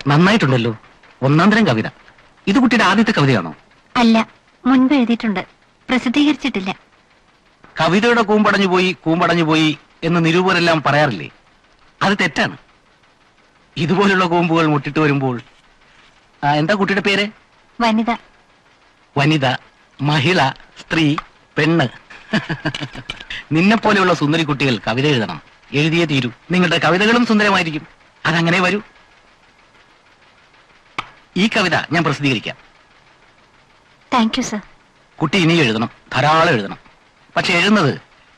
നന്നായിട്ടുണ്ടല്ലോ. ഒന്നാം തരം കവിത. ഇത് കുട്ടിയുടെ ആദ്യത്തെ കവിതയാണോ? അല്ല, മുൻപ് എഴുതിയിട്ടുണ്ട്, പ്രസിദ്ധീകരിച്ചിട്ടില്ല. കവിതയുടെ കൂമ്പടഞ്ഞു പോയി എന്ന് നിരൂപരെല്ലാം പറയാറില്ലേ? അത് തെറ്റാണ്. ഇതുപോലുള്ള കൂമ്പുകൾ മുട്ടിട്ട് വരുമ്പോൾ. എന്താ കുട്ടിയുടെ പേര്? വനിത. വനിത, മഹിള, സ്ത്രീ, പെണ്ണ്. നിന്നെ പോലെയുള്ള സുന്ദരി കുട്ടികൾ കവിത എഴുതണം. എഴുതിയേ തീരൂ. നിങ്ങളുടെ കവിതകളും സുന്ദരമായിരിക്കും. അതങ്ങനെ വരൂ. ഈ കവിത ഞാൻ പ്രസിദ്ധീകരിക്കാം. Thank you sir. കുട്ടി ഇനിയും എഴുതണം, ധാരാളം എഴുതണം. പക്ഷെ എഴുതുന്നത്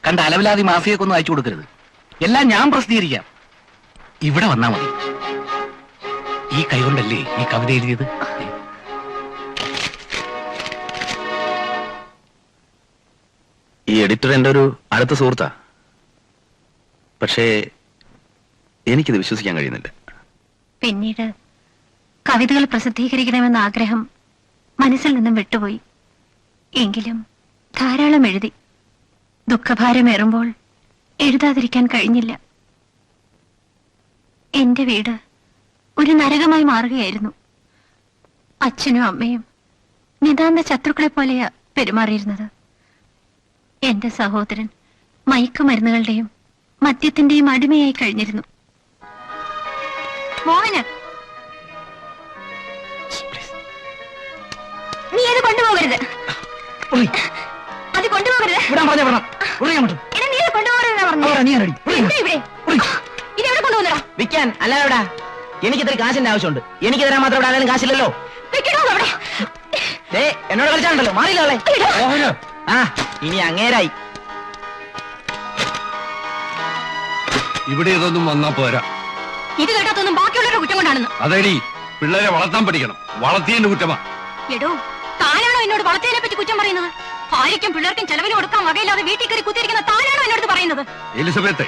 കണ്ട അലവിലാതി മാഫിയൊക്കൊന്നും അയച്ചു കൊടുക്കരുത്. എല്ലാം ഞാൻ പ്രസിദ്ധീകരിക്കാം. ഇവിടെ വന്നാ മതി. ഈ കൈകൊണ്ടല്ലേ ഈ കവിത എഴുതിയത്? ഈ എഡിറ്റർ എന്റെ ഒരു അടുത്ത സുഹൃത്താ. പക്ഷേ എനിക്കിത് വിശ്വസിക്കാൻ കഴിയുന്നില്ല. പിന്നീട് കവിതകൾ പ്രസിദ്ധീകരിക്കണമെന്ന ആഗ്രഹം മനസ്സിൽ നിന്നും വിട്ടുപോയി. എങ്കിലും ധാരാളം എഴുതി. ദുഃഖഭാരമേറുമ്പോൾ എഴുതാതിരിക്കാൻ കഴിഞ്ഞില്ല. എന്റെ വീട് ഒരു നരകമായി മാറുകയായിരുന്നു. അച്ഛനും അമ്മയും നിതാന്ത ശത്രുക്കളെ പോലെയാ പെരുമാറിയിരുന്നത്. എന്റെ സഹോദരൻ മയക്കുമരുന്നുകളുടെയും മദ്യത്തിന്റെയും അടിമയായി കഴിഞ്ഞിരുന്നു. മോഹന, നീ അത് കൊണ്ടുപോകരുത്. അത് കൊണ്ടുപോകരുത്. നീ അത് കൊണ്ടുപോകരുത്. ഇതെവിടെ കൊണ്ടുപോകുന്നടാ? വിൽക്കാൻ അല്ലാതെ. എനിക്ക് ഇത്ര കാശിന്റെ ആവശ്യമുണ്ട്. എനിക്ക് തരാൻ മാത്രം ഇവിടെ ആരെങ്കിലും കാശില്ലല്ലോ. എന്നോട് കളിച്ചാണ്ടല്ലോ, മാറിയില്ലേ? ആ, ഇനി അങ്ങേരായി. ഇവിടെ ഇതൊന്നും വന്നാ പോരാ. ഇത് കേട്ടാത്തൊന്നും ബാക്കിയുള്ളവരുടെ കുറ്റം കൊണ്ടാണെന്ന്. അതേടി, പിള്ളേരെ വളർത്താൻ പഠിക്കണം. വളർത്തിയതിന്റെ കുറ്റമാ. എടോ, താനാണോ എന്നോട് വളർത്തിയതിനെ പറ്റി കുറ്റം പറയുന്നത്? ഭാര്യയ്ക്കും പിള്ളേർക്കും ചെലവിന് കൊടുക്കാൻ വകയില്ലാതെ വീട്ടിൽ കയറി കുത്തിയിരിക്കുന്ന താനാണോ എന്നോട് പറയുന്നത്? എലിസബത്തെ,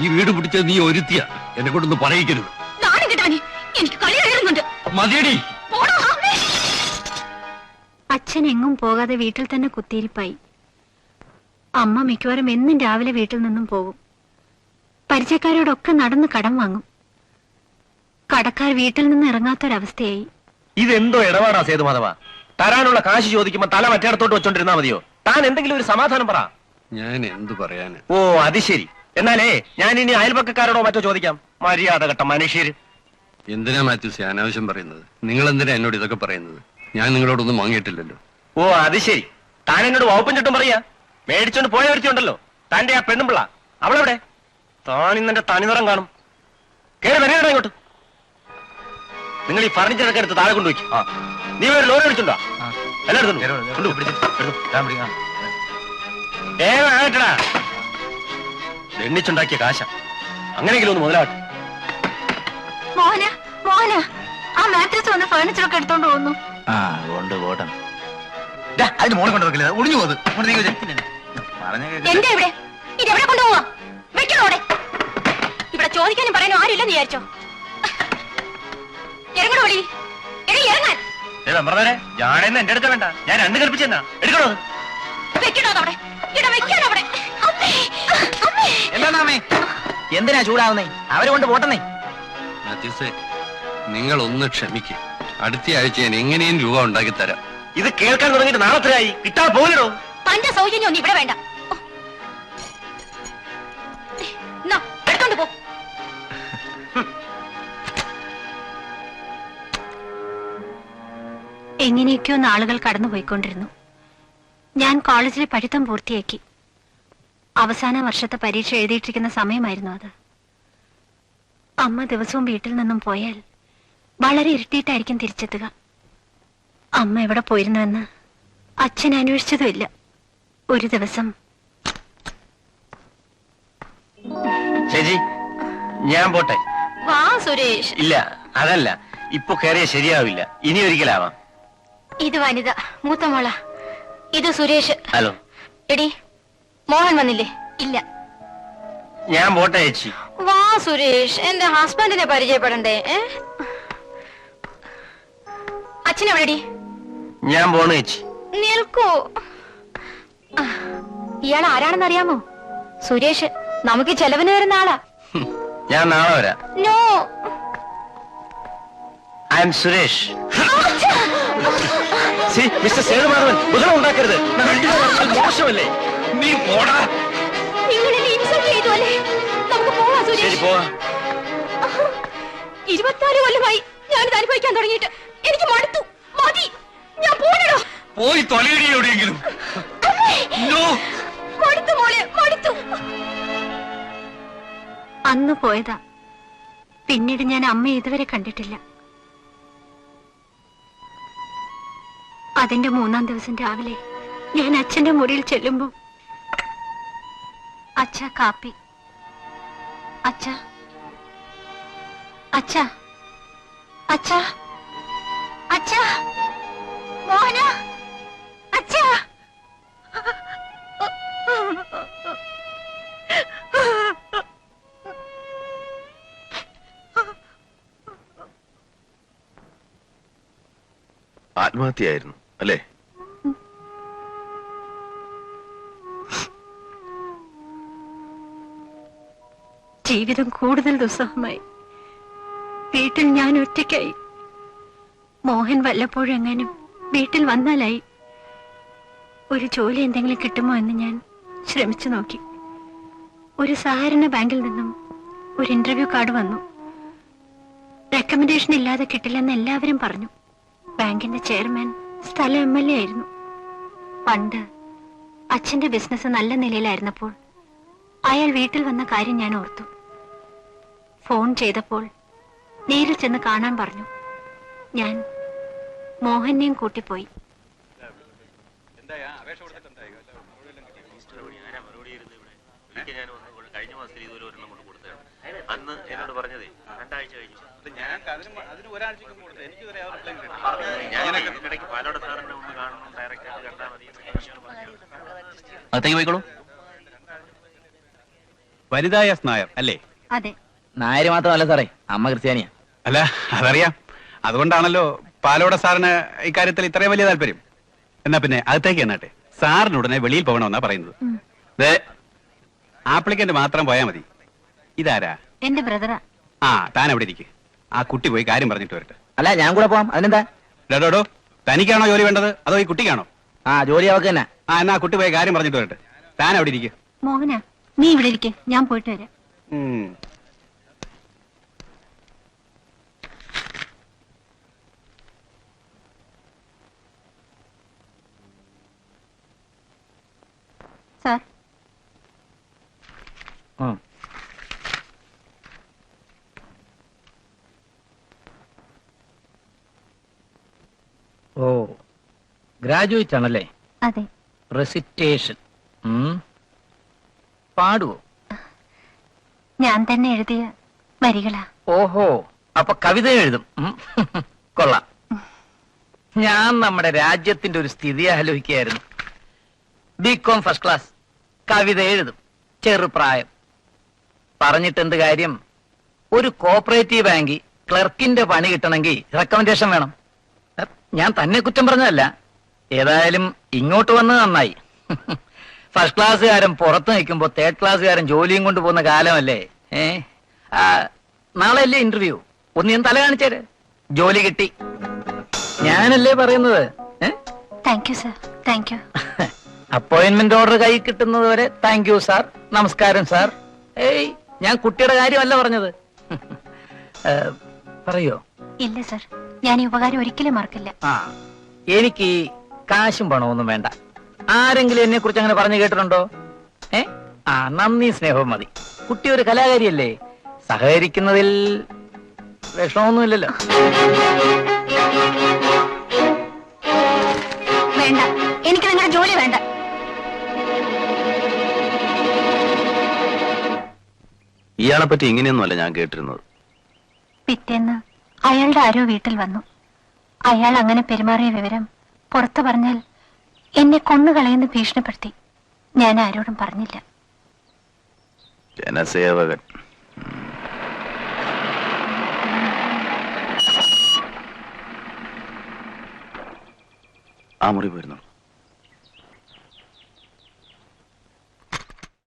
ഈ വീട് പിടിച്ചത് നീ ഒരുത്തിയ. എന്നെ കൊണ്ടൊന്ന് പറയിക്കരുത്. താനും കിട്ടാനി എനിക്ക് കളി കയറുന്നുണ്ട്. മതിയടി. അച്ഛൻ എങ്ങും പോകാതെ വീട്ടിൽ തന്നെ കുത്തിയിരിപ്പായി. അമ്മ മിക്കവാറും എന്നും രാവിലെ വീട്ടിൽ നിന്നും പോകും. പരിചയക്കാരോടൊക്കെ നടന്ന് കടം വാങ്ങും. കടക്കാർ വീട്ടിൽ നിന്ന് ഇറങ്ങാത്തൊരവസ്ഥയായി. ഇതെന്തോ ഇടപാടാ സേതുമാധവ? തരാനുള്ള കാശ് ചോദിക്കുമ്പോ തല മറ്റേടത്തോട്ട് വെച്ചോണ്ടിരുന്നാ മതിയോ? താൻ എന്തെങ്കിലും ഒരു സമാധാനം പറ. ഞാൻ എന്തു പറയാന്? ഓ, അത് ശരി. എന്നാലേ ഞാൻ ഇനി അയൽപക്കക്കാരോടോ മറ്റോ ചോദിക്കാം. മര്യാദ കേട്ട മനുഷ്യര്. എന്തിനാ മാത്യൂസ് അനാവശ്യം പറയുന്നത്? നിങ്ങൾ എന്തിനാ എന്നോട് ഇതൊക്കെ പറയുന്നത്? ഞാൻ നിങ്ങളോടൊന്നും വാങ്ങിയിട്ടില്ലല്ലോ. ഓ, അത് ശരി. താൻ എന്നോട് വകുപ്പും ചുട്ടും പറയാ. മേടിച്ചോണ്ട് പോയ വരുത്തിയുണ്ടല്ലോ, തന്റെ ആ പെണ്ണുമ്പിള്ള. അവളെവിടെ? താൻ ഇന്നെന്റെ തനിനിറം കാണും. കേറി വരേടാ ഇങ്ങോട്ട്. നിങ്ങൾ ഈ ഫർണിച്ചറൊക്കെ എടുത്ത് താഴെ കൊണ്ടുപോയി. നീ ഒരു ലോറി വിളിച്ചുണ്ടോ? എല്ലായിടത്തും ഏട്ടാ, എണ്ണിച്ചുണ്ടാക്കിയ കാശ. അങ്ങനെയെങ്കിലും ഒന്ന് മുതലാട്ടെ. മോഹന, മോഹന, ആ മാട്രസ് വന്ന് ഫർണിച്ചറൊക്കെ എടുത്തോണ്ട് പോകുന്നു. പോട്ടെ. അതിന് മോളെ കൊണ്ടുവെക്കില്ല, ഒളിഞ്ഞു പോകുന്നത്. എന്റെ ഇവിടെ ഇതെവിടെ കൊണ്ടുപോവാ? വെക്കണോടെ. ഇവിടെ ചോദിക്കാനും പറയാനും ആരുമില്ലെന്ന് വിചാരിച്ചോ? ഇറങ്ങണോ വിളി? ഇറങ്ങാൻ. ഞാനെന്ന് എന്റെ അടുക്ക വേണ്ട. ഞാൻ രണ്ട് കൽപ്പിച്ചെന്നാ എടുക്കണോ? വെക്കണോ അവിടെ? ഇവിടെ വെക്കാനോ അവിടെ? എന്താണേ? എന്തിനാ ചൂടാവുന്നേ? അവരെ കൊണ്ട് പോട്ടെന്നേ. മാത്യൂസേ, നിങ്ങൾ ഒന്ന് ക്ഷമിക്കും. അടുത്ത ആഴ്ച ഞാൻ എങ്ങനെയും രൂപ ഉണ്ടാക്കി തരാം. ഇത് കേൾക്കാൻ തുടങ്ങിയിട്ട് നാളെത്രയായി? കിട്ടാ പോകലോ? തന്റെ സൗജന്യം ഒന്നും ഇവിടെ വേണ്ട. എടുത്തോണ്ട് പോ. എങ്ങനെയൊക്കെയോ നാളുകൾ കടന്നുപോയിക്കൊണ്ടിരുന്നു. ഞാൻ കോളേജിലെ പഠിത്തം പൂർത്തിയാക്കി. അവസാന വർഷത്തെ പരീക്ഷ എഴുതിയിട്ടിരിക്കുന്ന സമയമായിരുന്നു അത്. അമ്മ ദിവസവും വീട്ടിൽ നിന്നും പോയാൽ വളരെ ഇരുട്ടിയിട്ടായിരിക്കും തിരിച്ചെത്തുക. അമ്മ എവിടെ പോയിരുന്നുവെന്ന് അച്ഛൻ അന്വേഷിച്ചതുമില്ല. ഒരു ദിവസം ചേച്ചി, ഞാൻ പോട്ടെ. വാ സുരേഷ്. ഇല്ല, അതല്ല, ഇപ്പൊ കയറിയ ശരിയാവില്ല. ഇനി ഒരിക്കലാവാം. ഇത് വനിത, മൂത്ത മോള. ഇത് സുരേഷ്. ഹലോ. എടി, മോഹൻ വന്നില്ലേ? ഇല്ല. ഞാൻ പോട്ടെ ചേച്ചി. വാ സുരേഷ്, എന്റെ ഹസ്ബൻഡിനെ പരിചയപ്പെടണ്ടേ? അച്ഛനെവിടെടി? ഞാൻ പോണു ചേച്ചി. നിൽക്കൂ. ഇയാൾ ആരാണെന്ന് അറിയാമോ? സുരേഷ്, നമുക്ക് ചെലവിന് വരുന്ന ആളാ. ഞാൻ നാളെ വരാം. No. I'm Suresh. Mister Sethumadhavan, ബഹളം ഉണ്ടാക്കരുത്. മോശമല്ലേ? നീ പോടാ. ശരി, പോവാ. 24 കൊല്ലമായി ഞാനിത് അനുഭവിക്കാൻ തുടങ്ങിയിട്ട് എനിക്ക് മടുത്തു. മതി, ഞാൻ പോകണോ? പോയി തൊലയിടി എവിടെയെങ്കിലും. മടുത്തു മോളെ, മടുത്തു. അന്ന് പോയതാ. പിന്നീട് ഞാൻ അമ്മയെ ഇതുവരെ കണ്ടിട്ടില്ല. അതിന്റെ 3-ാം ദിവസം രാവിലെ ഞാൻ അച്ഛന്റെ മുറിയിൽ ചെല്ലുമ്പോ അച്ഛ കാപ്പി. അച്ഛ അച്ഛ അച്ഛ അച്ഛ മോഹന അച്ഛ. ആത്മഹത്യയായിരുന്നു അല്ലേ? ജീവിതം കൂടുതൽ ദുസ്സഹമായി. വീട്ടിൽ ഞാൻ ഒറ്റയ്ക്കായി. മോഹൻ വല്ലപ്പോഴും എങ്ങാനും വീട്ടിൽ വന്നാലായി. ഒരു ജോലി എന്തെങ്കിലും കിട്ടുമോ എന്ന് ഞാൻ ശ്രമിച്ചു നോക്കി. ഒരു സഹകരണ ബാങ്കിൽ നിന്നും ഒരു ഇന്റർവ്യൂ കാർഡ് വന്നു. റെക്കമെൻഡേഷൻ ഇല്ലാതെ കിട്ടില്ലെന്ന് എല്ലാവരും പറഞ്ഞു. ബാങ്കിന്റെ ചെയർമാൻ സ്ഥല MLA ആയിരുന്നു. പണ്ട് അച്ഛന്റെ ബിസിനസ് നല്ല നിലയിലായിരുന്നപ്പോൾ അയാൾ വീട്ടിൽ വന്ന കാര്യം ഞാൻ ഓർത്തു. ഫോൺ ചെയ്തപ്പോൾ നേരിൽ ചെന്ന് കാണാൻ പറഞ്ഞു. ഞാൻ മോഹനെയും കൂട്ടിപ്പോയി. അന്ന് എന്നോട് പറഞ്ഞതേ 2 ആഴ്ച കഴിഞ്ഞു. അകത്തേക്ക് പോയിക്കോളൂ. വനിതാ എസ് നായർ അല്ലേ? അതെ. നായര് മാത്രമല്ല സാറേ, അമ്മ ക്രിസ്ത്യാനിയാ. അല്ല, അതറിയാം. അതുകൊണ്ടാണല്ലോ പാലോട സാറിന് ഇക്കാര്യത്തിൽ ഇത്രയും വലിയ താല്പര്യം. എന്നാ പിന്നെ അകത്തേക്ക് എന്നാട്ടെ. സാറിന് ഉടനെ വെളിയിൽ പോകണമെന്നാ പറയുന്നത്. ദേ, ആപ്ലിക്കന്റ് മാത്രം പോയാ മതി. ഇതാരാ? എന്റെ ബ്രദറാ. ആ, താൻ അവിടെ ഇരിക്കും. ആ കുട്ടി പോയി കാര്യം പറഞ്ഞിട്ട് വരട്ടെ. അല്ല, ഞാൻ കൂടെ പോവാം. അതിനെന്താ? ഡോ, തനിക്കാണോ ജോലി വേണ്ടത് അതോ ഈ കുട്ടിക്കാണോ? ആ, ജോലി അവക്ക് തന്നെ. ആ, എന്നാ ആ കുട്ടി പോയി കാര്യം പറഞ്ഞിട്ട് വരട്ടെ. താൻ അവിടെ ഇരിക്കും. മോഹന, നീ ഇവിടെ ഇരിക്കെ, ഞാൻ പോയിട്ട് വരാം. സാർ, ഓ, ഗ്രാജുവേറ്റ് ആണല്ലേ? അതെ. റെസിറ്റേഷൻ പാടുവോ? ഞാൻ തന്നെ എഴുതിയ വരികളാ. ഓഹോ, അപ്പൊ കവിത എഴുതും. കൊള്ളാം. ഞാൻ നമ്മുടെ രാജ്യത്തിന്റെ ഒരു സ്ഥിതി ആലോചിക്കുകയായിരുന്നു. BCom ഫസ്റ്റ് ക്ലാസ്, കവിത എഴുതും, ചെറുപ്രായം. പറഞ്ഞിട്ടെന്ത് കാര്യം? ഒരു കോപ്പറേറ്റീവ് ബാങ്കിൽ ക്ലർക്കിന്റെ പണി കിട്ടണമെങ്കിൽ റെക്കമെൻഡേഷൻ വേണം. ഞാൻ തന്നെ കുറ്റം പറഞ്ഞതല്ല. ഏതായാലും ഇങ്ങോട്ട് വന്നത് നന്നായി. ഫസ്റ്റ് ക്ലാസ്സുകാരൻ പുറത്ത് നിൽക്കുമ്പോ 3rd ക്ലാസ്സുകാരൻ ജോലിയും കൊണ്ട് പോകുന്ന കാലമല്ലേ. നാളെ അല്ലേ ഇന്റർവ്യൂ? ഒന്ന് ഞാൻ തല കാണിച്ചേര്. ജോലി കിട്ടി. ഞാനല്ലേ പറയുന്നത്. Thank you sir, thank you. Appointment order കൈ കിട്ടുന്നത് വരെ താങ്ക് യു സാർ, നമസ്കാരം സാർ. ഏയ്, ഞാൻ കുട്ടിയുടെ കാര്യമല്ല പറഞ്ഞത്. പറയോ? ഇല്ല സാർ, ഞാൻ ഈ ഉപകാരം ഒരിക്കലും മറക്കില്ല. ആ, എനിക്ക് കാശും പണമൊന്നും വേണ്ട. ആരെങ്കിലും എന്നെ കുറിച്ച് അങ്ങനെ പറഞ്ഞു കേട്ടിട്ടുണ്ടോ? നന്ദി സ്നേഹവും മതി. കുട്ടി ഒരു കലാകാരിയല്ലേ, സഹകരിക്കുന്നതിൽ വിഷമമൊന്നുമില്ലല്ലോ. വേണ്ട, എനിക്ക് നിങ്ങളുടെ ജോലി വേണ്ട. ഇയാളെ പറ്റി ഇങ്ങനെയൊന്നുമല്ല ഞാൻ കേട്ടിരുന്നത്. പിറ്റേന്ന് അയാളുടെ ആരോ വീട്ടിൽ വന്നു. അയാൾ അങ്ങനെ പെരുമാറിയ വിവരം പുറത്തു പറഞ്ഞാൽ എന്നെ കൊന്നുകളയെന്ന് ഭീഷണിപ്പെടുത്തി. ഞാൻ ആരോടും പറഞ്ഞില്ല. ജനസേവകൻ. ആ മുറി പോയിരുന്നു.